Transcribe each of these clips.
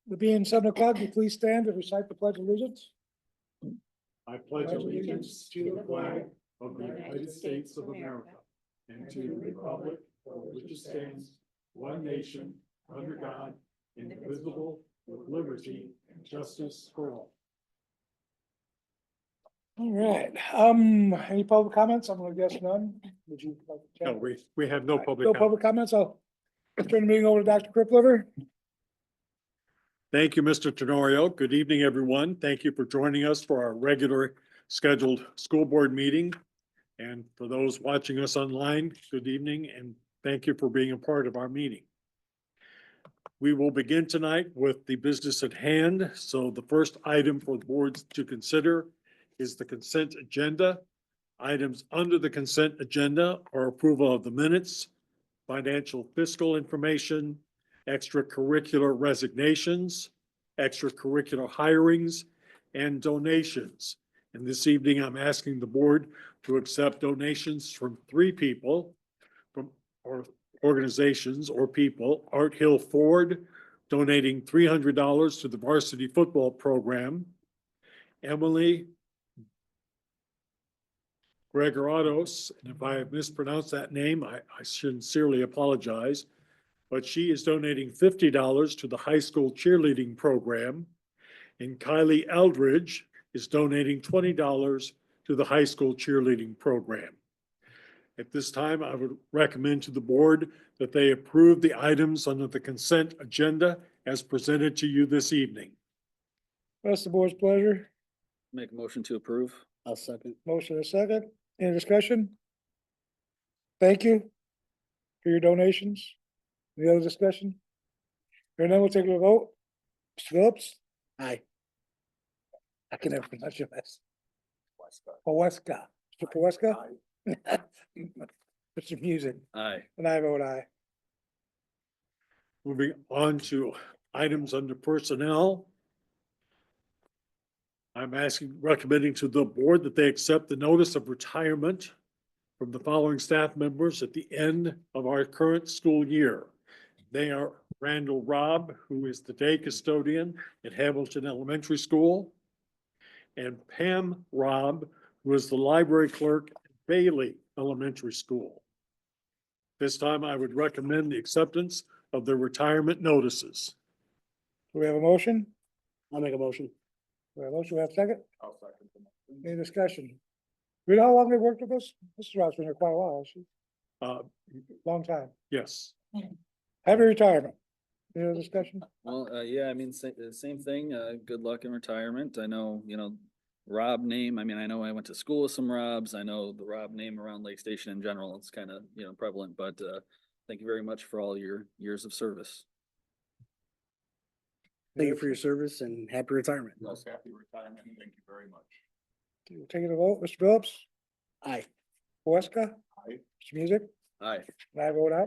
It being 7 o'clock, will you please stand and recite the pledge of allegiance? I pledge allegiance to the flag of the United States of America and to the republic for which it stands, one nation, under God, indivisible, with liberty and justice for all. All right, any public comments? I'm gonna guess none. Would you like to No, chat? we have no public No comment. public comments. I'll turn the meeting over to Dr. Cripliver. Thank you, Mr. Tenorio. Good evening, everyone. Thank you for joining us for our regular scheduled school board meeting. And for those watching us online, good evening, and thank you for being a part of our meeting. We will begin tonight with the business at hand. So the first item for the board to consider is the consent agenda. Items under the consent agenda are approval of the minutes, financial fiscal information, extracurricular resignations, extracurricular hirings, and donations. And this evening, I'm asking the board to accept donations from 3 people from or organizations or people. Art Hill Ford donating $300 to the varsity football program. Emily Gregoratos, and if I have mispronounced that name, I sincerely apologize, but she is donating $50 to the high school cheerleading program. And Kylie Eldridge is donating $20 to the high school cheerleading program. At this time, I would recommend to the board that they approve the items under the consent agenda as presented to you this evening. What's the board's pleasure? Make a motion to approve. I'll second. Motion and a second. Any discussion? Thank you for your donations. Any other discussion? Hearing none, we'll take a vote. Mr. Phillips? Aye. I can never pronounce your last. Poweska. Mr. Poweska? Mr. Music, Aye. and I vote aye. Moving on to items under personnel. I'm recommending to the board that they accept the notice of retirement from the following staff members at the end of our current school year. They are Randall Robb, who is the day custodian at Hamilton Elementary School, and Pam Robb, who is the library clerk at Bailey Elementary School. This time, I would recommend the acceptance of their retirement notices. Do we have a motion? I'll make a motion. Do we have a motion? We have a second? I'll second the motion. Any discussion? You know how long they worked with us? Mrs. Ross been here quite a while, hasn't she? Long time. Yes. Happy retirement. Any other discussion? Well, yeah, I mean, same thing. Good luck in retirement. I know, Rob name. I mean, I know I went to school with some Robs. I know the Rob name around Lake Station in general. It's kind of, prevalent, but, thank you very much for all your years of service. Thank you for your service and happy retirement. Yes, happy retirement, and thank you very much. Taking a vote, Mr. Phillips? Aye. Poweska? Aye. Mr. Music? Aye. And I vote aye.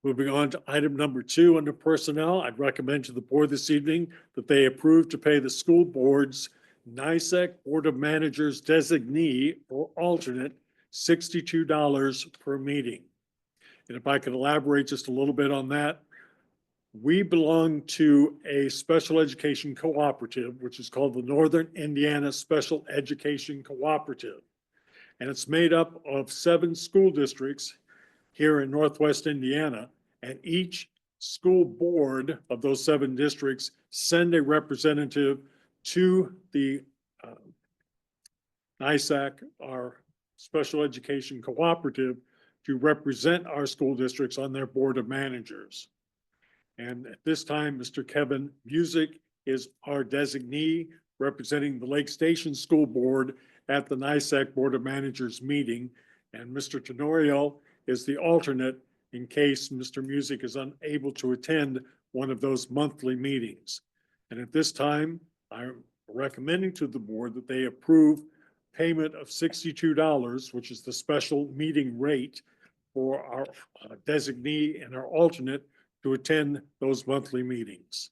Moving on to item number 2 under personnel, I'd recommend to the board this evening that they approve to pay the school board's NISAC Board of Managers designee or alternate $62 per meeting. And if I could elaborate just a little bit on that, we belong to a special education cooperative, which is called the Northern Indiana Special Education Cooperative. And it's made up of 7 school districts here in Northwest Indiana, and each school board of those 7 districts send a representative to the NISAC, our special education cooperative, to represent our school districts on their board of managers. And at this time, Mr. Kevin Music is our designee representing the Lake Station School Board at the NISAC Board of Managers meeting. And Mr. Tenorio is the alternate in case Mr. Music is unable to attend one of those monthly meetings. And at this time, I'm recommending to the board that they approve payment of $62, which is the special meeting rate for our designee and our alternate to attend those monthly meetings.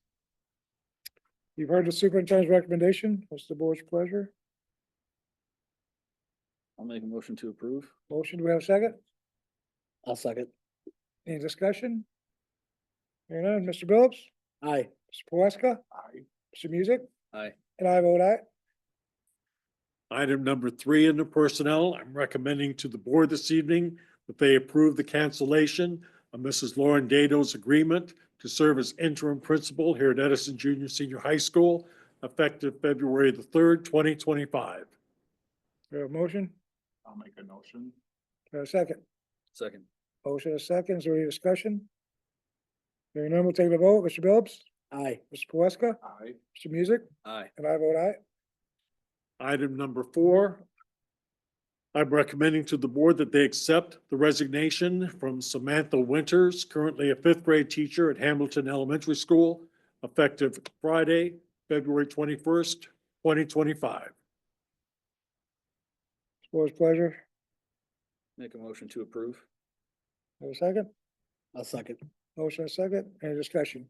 You've heard the superintendent's recommendation. What's the board's pleasure? I'll make a motion to approve. Motion, do we have a second? I'll second. Any discussion? Hearing none, Mr. Phillips? Aye. Mr. Plaska, Aye. Mr. Music, Aye. and I vote aye. Item number 3 under personnel, I'm recommending to the board this evening that they approve the cancellation of Mrs. Lauren Dado's agreement to serve as interim principal here at Edison Junior Senior High School, effective February the 3rd, 2025. We have a motion, I'll make a motion. we have a second. Second. Motion and a second, is there any discussion? Hearing none, we'll take the vote. Mr. Phillips, Aye. Mr. Plaska, Aye. Mr. Music, Aye. and I vote aye. Item number 4, I'm recommending to the board that they accept the resignation from Samantha Winters, currently a 5th grade teacher at Hamilton Elementary School, effective Friday, February 21st, 2025. Board's pleasure. Make a motion to approve. Have a second? I'll second. Motion and a second, any discussion?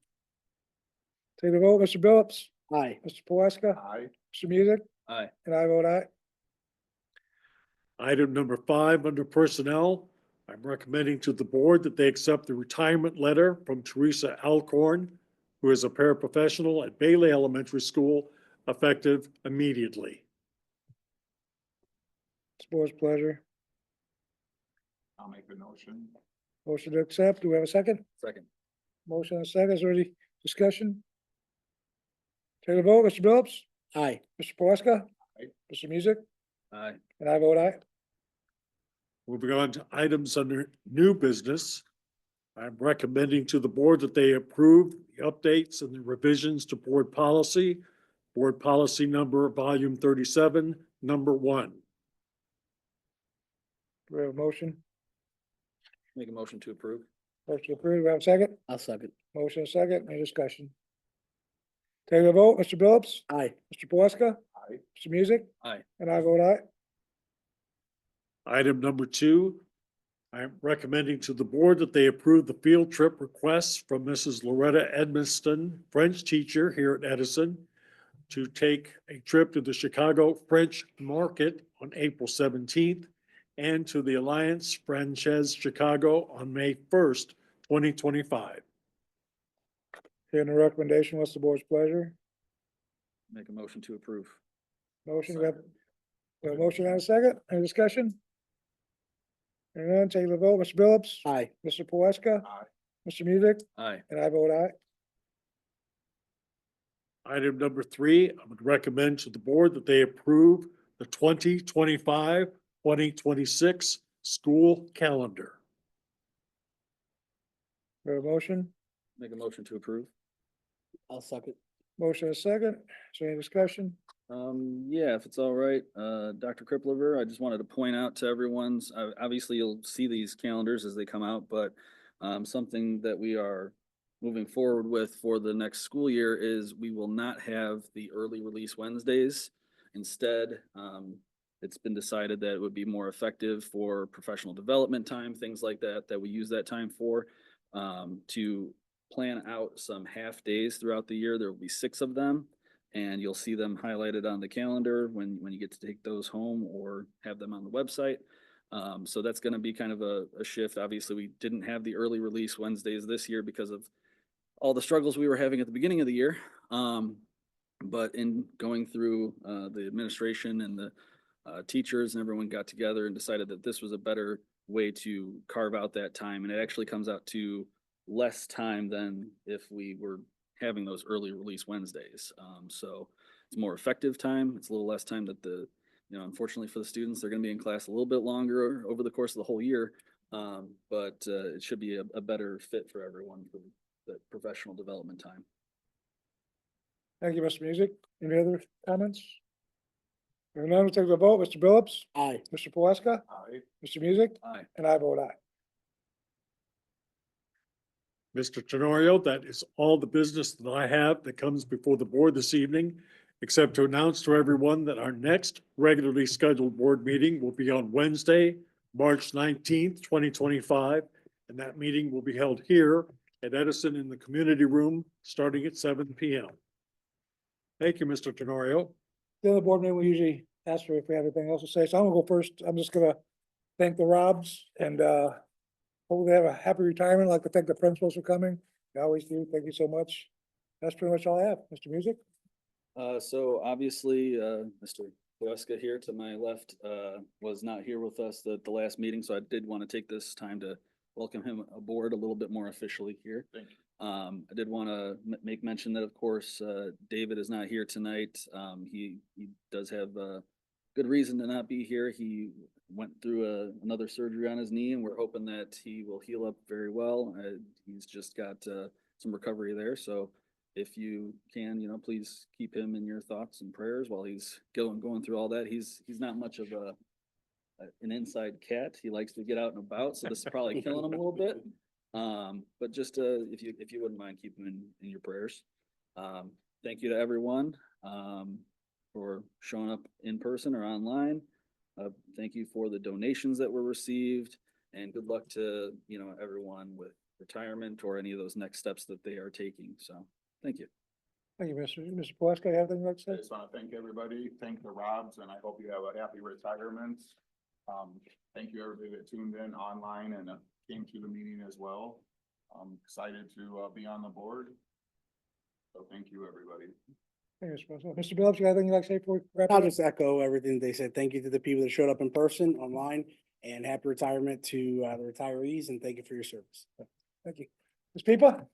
Take the vote. Mr. Phillips, Aye. Mr. Plaska, Aye. Mr. Music, Aye. and I vote aye. Item number 5, under personnel, I'm recommending to the board that they accept the retirement letter from Teresa Alcorn, who is a paraprofessional at Bailey Elementary School, effective immediately. It's board's pleasure. I'll make the motion. Motion to accept, do we have a second? Second. Motion and a second, is there any discussion? Take the vote. Mr. Phillips, Aye. Mr. Plaska, Aye. Mr. Music, Aye. and I vote aye. Moving on to items under new business. I'm recommending to the board that they approve the updates and the revisions to board policy number volume 37, number 1. Do we have a motion? Make a motion to approve. Motion approved, do we have a second? I'll second. Motion and a second, any discussion? Take the vote. Mr. Phillips, Aye. Mr. Plaska, Aye. Mr. Music, Aye. and I vote aye. Item number 2, I'm recommending to the board that they approve the field trip requests from Mrs. Loretta Edmiston, French teacher here at Edison, to take a trip to the Chicago French Market on April 17th and to the Alliance Francaise Chicago on May 1st, 2025. Hearing the recommendation, what's the board's pleasure? Make a motion to approve. Motion, we have a motion and a second, any discussion? And then take the vote. Mr. Phillips, Aye. Mr. Plaska, Aye. Mr. Music, Aye. and I vote aye. Item number 3, I would recommend to the board that they approve the 2025-2026 school calendar. We have a motion, Make a motion to approve. I'll second. motion and a second, is there any discussion? Yeah, if it's all right, Dr. Kripliver, I just wanted to point out to everyone's, obviously you'll see these calendars as they come out, but something that we are moving forward with for the next school year is we will not have the early release Wednesdays. Instead, it's been decided that it would be more effective for professional development time, things like that, that we use that time for, to plan out some half days throughout the year. There will be 6 of them. And you'll see them highlighted on the calendar when you get to take those home or have them on the website. So that's going to be kind of a shift. Obviously, we didn't have the early release Wednesdays this year because of all the struggles we were having at the beginning of the year. But in going through the administration and the teachers and everyone got together and decided that this was a better way to carve out that time. And it actually comes out to less time than if we were having those early release Wednesdays. So it's more effective time. It's a little less time that unfortunately for the students, they're going to be in class a little bit longer over the course of the whole year. But it should be a better fit for everyone for the professional development time. Thank you, Mr. Music, any other comments? Hearing none, we'll take the vote. Mr. Phillips, Aye. Mr. Plaska, Aye. Mr. Music, Aye. and I vote aye. Mr. Tenorio, that is all the business that I have that comes before the board this evening, except to announce to everyone that our next regularly scheduled board meeting will be on Wednesday, March 19th, 2025. And that meeting will be held here at Edison in the community room, starting at 7 p.m. Thank you, Mr. Tenorio. The other board meeting, we usually ask for if we have anything else to say, so I'm gonna go first. I'm just gonna thank the Robs and hopefully they have a happy retirement. I'd like to thank the principals for coming. I always do. Thank you so much. That's pretty much all I have. Mr. Music? So obviously, Mr. Huesca here to my left, was not here with us at the last meeting, so I did want to take this time to welcome him aboard a little bit more officially here. Thank you. I did want to make mention that, of course, David is not here tonight. He does have a good reason to not be here. He went through another surgery on his knee, and we're hoping that he will heal up very well. He's just got some recovery there, so if you can, please keep him in your thoughts and prayers while he's going through all that. He's not much of an inside cat. He likes to get out and about, so this is probably killing him a little bit. But just if you wouldn't mind keeping him in your prayers. Thank you to everyone for showing up in person or online. Thank you for the donations that were received, and good luck to everyone with retirement or any of those next steps that they are taking. So thank you. Thank you, Mr. Pulaski. You have anything like to I say? just want to thank everybody, thank the Robs, and I hope you have a happy retirement. Thank you everybody that tuned in online and came to the meeting as well. I'm excited to be on the board. So thank you, everybody. Thank you, Mr. Phillips, you have anything you'd like to say before we wrap I'll up? just echo everything they said. Thank you to the people that showed up in person, online, and happy retirement to the retirees, and thank you for your service. Thank you. Ms. Pieper?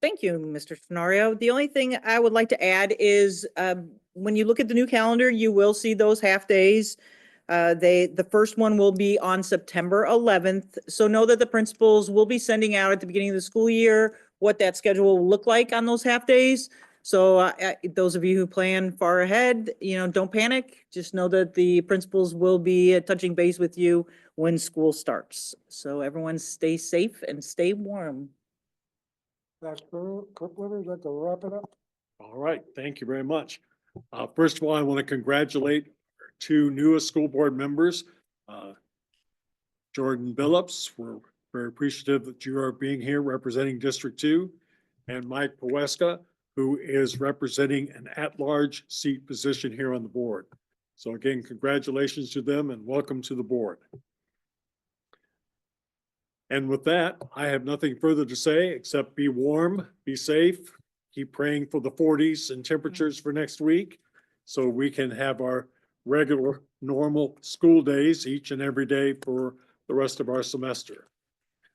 Thank you, Mr. Tenorio. The only thing I would like to add is, when you look at the new calendar, you will see those half days. The first one will be on September 11th. So know that the principals will be sending out at the beginning of the school year what that schedule will look like on those half days. So those of you who plan far ahead, don't panic. Just know that the principals will be touching base with you when school starts. So everyone stay safe and stay warm. That's quick, would like to wrap it up? All right, thank you very much. First of all, I want to congratulate our two newest school board members. Jordan Billups, we're very appreciative that you are being here representing District 2, and Mike Puesca, who is representing an at-large seat position here on the board. So again, congratulations to them and welcome to the board. And with that, I have nothing further to say except be warm, be safe, keep praying for the 40s and temperatures for next week, so we can have our regular, normal school days each and every day for the rest of our semester.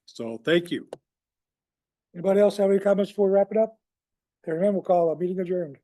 So thank you. Anybody else have any comments before we wrap it up? Hearing none, we'll call a meeting adjourned.